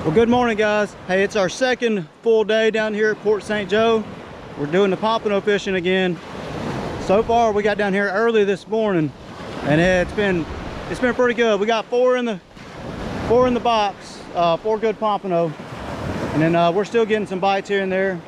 Well, good morning, guys. Hey, it's our second full day down here at Port St. Joe. We're doing the pompano fishing again. So far, we got down here early this morning, and it's been pretty good. We got four in the box, 4 good pompano, and then we're still getting some bites here and there.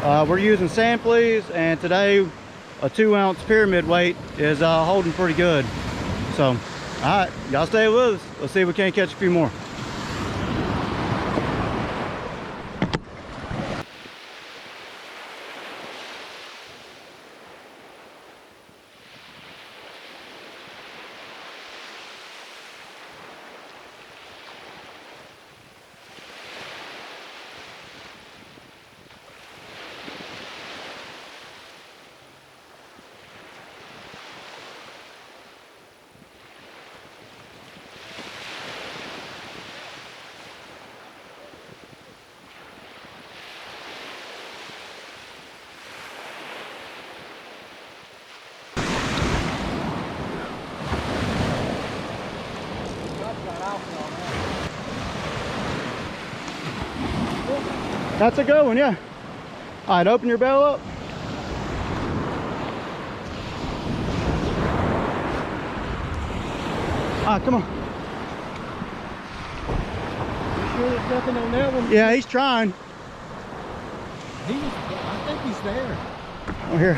We're using sand fleas, and today a 2-ounce pyramid weight is holding pretty good. So, all right, y'all stay with us. Let's see if we can't catch a few more. That's a good one, yeah. All right, open your bell up. All right, come on. You sure there's nothing on that one? Yeah, he's trying. I think he's there. Oh, here.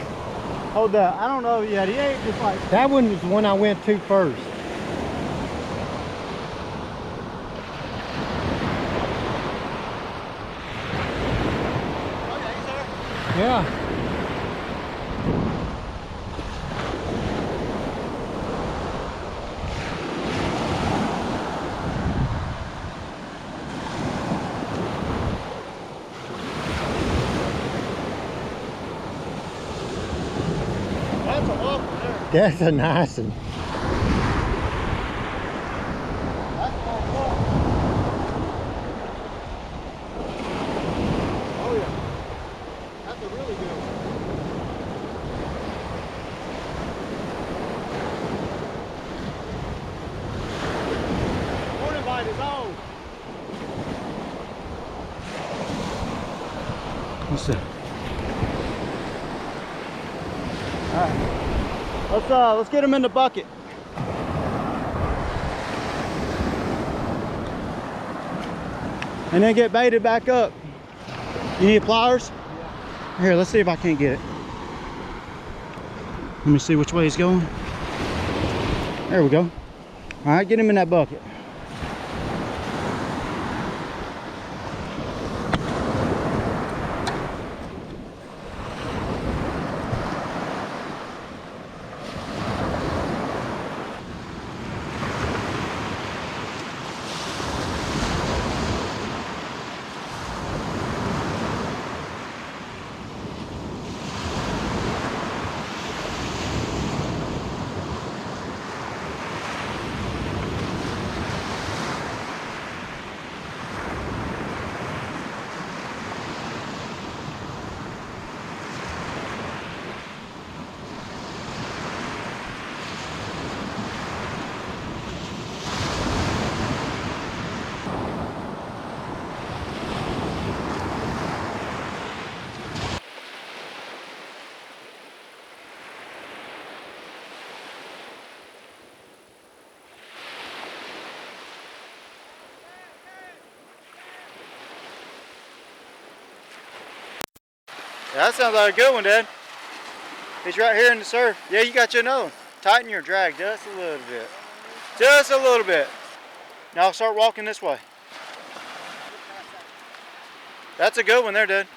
Hold that. I don't know yet. He ain't just like... That one was the one I went to first. Yeah. That's a walk there. That's a nice one. That's a walk. Oh yeah. That's a really good one. Morning bite is on. Let's see. All right. Let's get him in the bucket. And then get baited back up. You need pliers? Yeah. Here, let's see if I can't get it. Let me see which way he's going. There we go. All right, get him in that bucket. Yeah, that sounds like a good one, Dad. He's right here in the surf. Yeah, you got your nose. Tighten your drag just a little bit. Just a little bit. Now start walking this way. That's a good one there, Dad.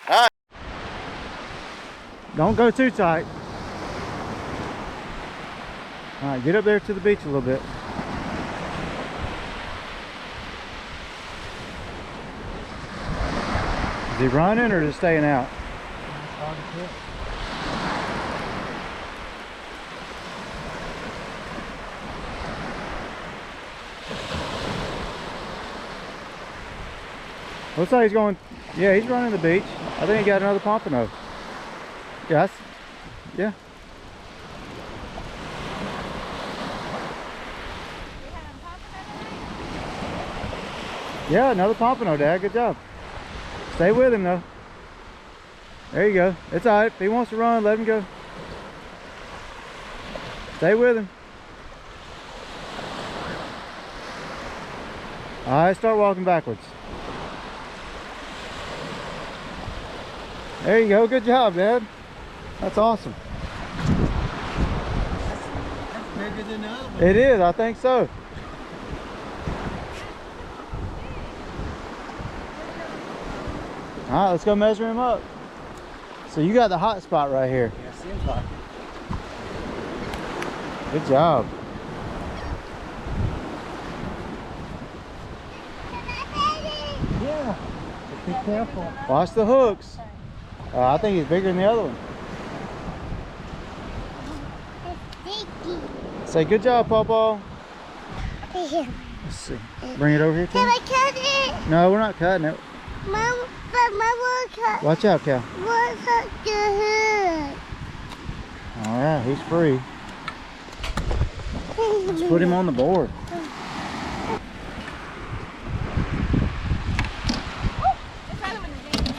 All right. Don't go too tight. All right, get up there to the beach a little bit. Is he running or just staying out? Looks like he's going, yeah, he's running the beach. I think he got another pompano. Yes. Yeah. Yeah, another pompano, Dad. Good job. Stay with him, though. There you go. It's all right. If he wants to run, let him go. Stay with him. All right, start walking backwards. There you go. Good job, Dad. That's awesome. That's bigger than the other one. It is. I think so. All right, let's go measure him up. So you got the hot spot right here. Yeah, seems like it. Good job. Yeah. But be careful. Watch the hooks. I think he's bigger than the other one. Say good job, Pawpaw. Let's see. Bring it over here, Can Tim. I cut it? No, we're not cutting it. Mom, but Mom will cut. Watch out, Cal. Will cut the hood. All right, he's free. Let's put him on the board.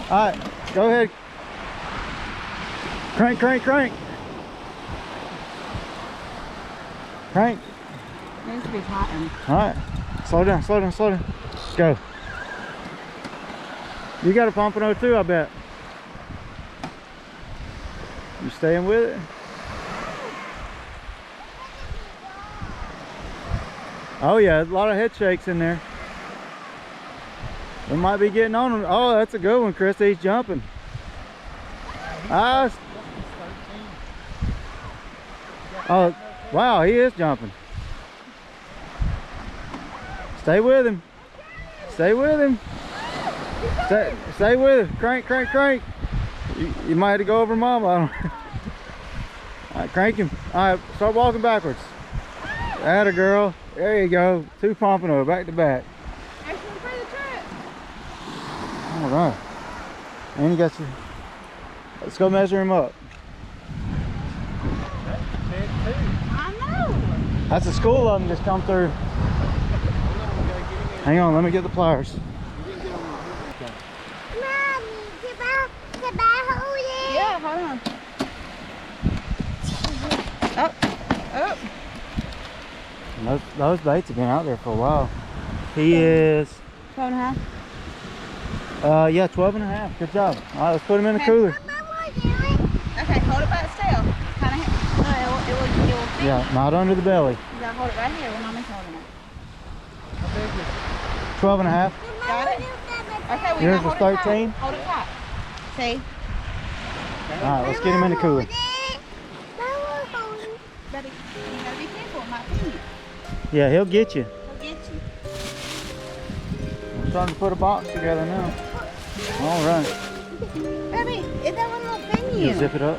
All right, go ahead. Crank, crank, crank. Crank. Needs to be tightened. All right, slow down, slow down, slow down. Go. You got a pompano too, I bet. You staying with it? Oh yeah, a lot of head shakes in there. We might be getting on him. Oh, that's a good one, Chris. He's jumping. Ah. Oh, wow, he is jumping. Stay with him. Stay with him. Stay with him. Crank, crank, crank. You might have to go over Mama. I don't know. All right, crank him. All right, start walking backwards. Atta girl. There you go. 2 pompano back to back. All right. And you got your. Let's go measure him up. I know. That's a school of them just come through. Hang on, let me get the pliers. Mommy, can I hold it? Yeah, hold on. Up, up. And those baits have been out there for a while. He is, 12 and a half. yeah, 12 and a half. Good job. All right, let's put him in the cooler. Mom will do it. Okay, hold it by its tail. Kind of. No, it will fit. Yeah, not under the belly. You gotta hold it right here when Mommy's holding it. 12 and a half. Got it? Okay, we Yours gotta was hold it 13? tight. Hold it tight. See? All right, let's get him in the cooler. Mom will hold it. But you gotta be careful. It might pin you. Yeah, he'll get you. He'll get you. I'm starting to put a box together now. All right. Baby, it doesn't look pin You you. zip it up.